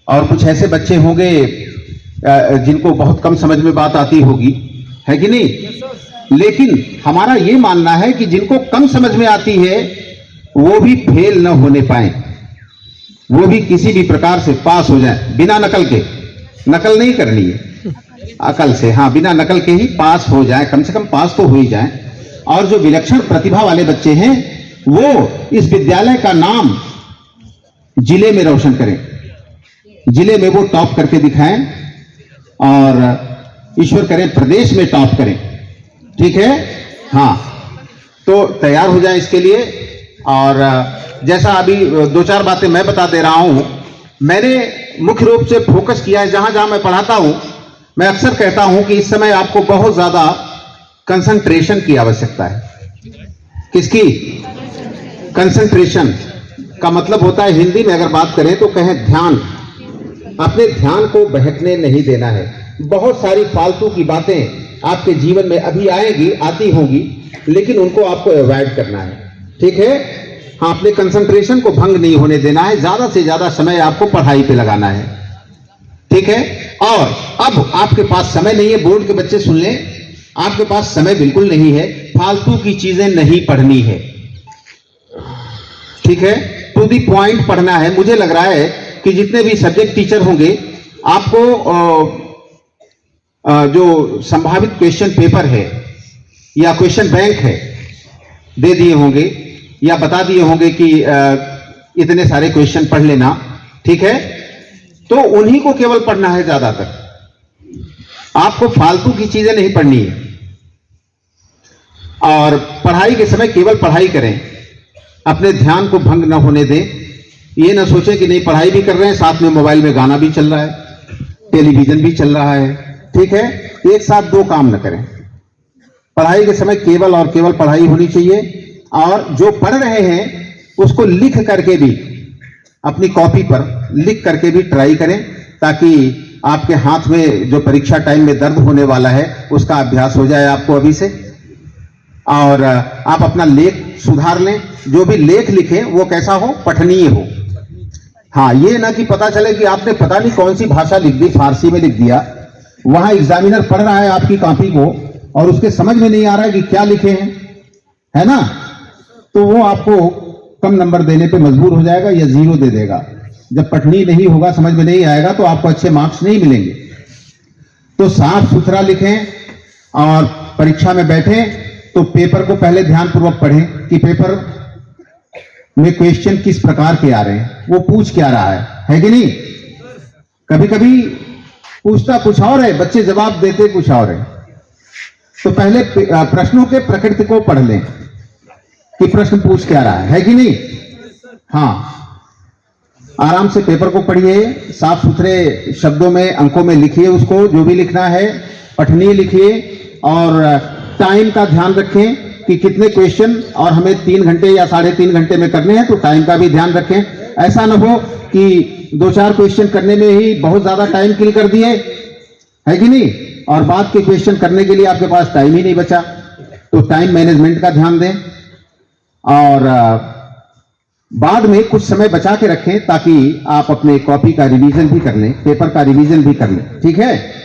और कुछ ऐसे बच्चे होंगे जिनको बहुत कम समझ में बात आती होगी, है कि नहीं। लेकिन हमारा ये मानना है कि जिनको कम समझ में आती है वो भी फेल न होने पाए, वो भी किसी भी प्रकार से पास हो जाए बिना नकल के। नकल नहीं करनी है, अकल से, हाँ, बिना नकल के ही पास हो जाए, कम से कम पास तो हो ही जाए। और जो विलक्षण प्रतिभा वाले बच्चे हैं वो इस विद्यालय का नाम जिले में रोशन करें, जिले में वो टॉप करके दिखाएं और ईश्वर करें प्रदेश में टॉप करें। ठीक है, हाँ, तो तैयार हो जाए इसके लिए। और जैसा अभी दो चार बातें मैं बता दे रहा हूं, मैंने मुख्य रूप से फोकस किया है जहां जहां मैं पढ़ाता हूं। मैं अक्सर कहता हूं कि इस समय आपको बहुत ज्यादा कंसंट्रेशन की आवश्यकता है। किसकी? कंसंट्रेशन का मतलब होता है, हिंदी में अगर बात करें तो कहें ध्यान। अपने ध्यान को बहकने नहीं देना है। बहुत सारी फालतू की बातें आपके जीवन में अभी आएगी, आती होंगी, लेकिन उनको आपको अवॉइड करना है। ठीक है, हाँ, अपने कंसंट्रेशन को भंग नहीं होने देना है। ज्यादा से ज्यादा समय आपको पढ़ाई पे लगाना है। ठीक है, और अब आपके पास समय नहीं है, बोर्ड के बच्चे सुन लें, आपके पास समय बिल्कुल नहीं है, फालतू की चीजें नहीं पढ़नी है। ठीक है, टू दी पॉइंट पढ़ना है। मुझे लग रहा है कि जितने भी सब्जेक्ट टीचर होंगे आपको जो संभावित क्वेश्चन पेपर है या क्वेश्चन बैंक है दे दिए होंगे या बता दिए होंगे कि इतने सारे क्वेश्चन पढ़ लेना। ठीक है, तो उन्हीं को केवल पढ़ना है। ज्यादातर आपको फालतू की चीजें नहीं पढ़नी है और पढ़ाई के समय केवल पढ़ाई करें, अपने ध्यान को भंग न होने दें। ये ना सोचें कि नहीं पढ़ाई भी कर रहे हैं, साथ में मोबाइल में गाना भी चल रहा है, टेलीविजन भी चल रहा है। ठीक है, एक साथ दो काम न करें। पढ़ाई के समय केवल और केवल पढ़ाई होनी चाहिए। और जो पढ़ रहे हैं उसको लिख करके भी, अपनी कॉपी पर लिख करके भी ट्राई करें, ताकि आपके हाथ में जो परीक्षा टाइम में दर्द होने वाला है उसका अभ्यास हो जाए आपको अभी से। और आप अपना लेख सुधार लें। जो भी लेख लिखें वो कैसा हो? पठनीय हो। हाँ, ये ना कि पता चले कि आपने पता नहीं कौन सी भाषा लिख दी, फारसी में लिख दिया, वहां एग्जामिनर पढ़ रहा है आपकी कॉपी को और उसके समझ में नहीं आ रहा है कि क्या लिखे हैं, है ना, तो वो आपको कम नंबर देने पे मजबूर हो जाएगा या जीरो दे देगा। जब पठनीय नहीं होगा, समझ में नहीं आएगा, तो आपको अच्छे मार्क्स नहीं मिलेंगे। तो साफ सुथरा लिखें और परीक्षा में बैठें तो पेपर को पहले ध्यानपूर्वक पढ़ें कि पेपर में क्वेश्चन किस प्रकार के आ रहे हैं, वो पूछ क्या रहा है कि नहीं। कभी कभी पूछता कुछ और है, बच्चे जवाब देते कुछ और है। तो पहले प्रश्नों के प्रकृति को पढ़ लें कि प्रश्न पूछ क्या रहा है कि नहीं। हाँ, आराम से पेपर को पढ़िए, साफ सुथरे शब्दों में, अंकों में लिखिए उसको, जो भी लिखना है पठनीय लिखिए। और टाइम का ध्यान रखें कि कितने क्वेश्चन, और हमें 3 घंटे या 3.5 घंटे में करने हैं, तो टाइम का भी ध्यान रखें। ऐसा ना हो कि 2-4 क्वेश्चन करने में ही बहुत ज्यादा टाइम किल कर दिए, है कि नहीं, और बाद के क्वेश्चन करने के लिए आपके पास टाइम ही नहीं बचा। तो टाइम मैनेजमेंट का ध्यान दें और बाद में कुछ समय बचा के रखें ताकि आप अपने कॉपी का रिवीजन भी कर लें, पेपर का रिवीजन भी कर लें। ठीक है।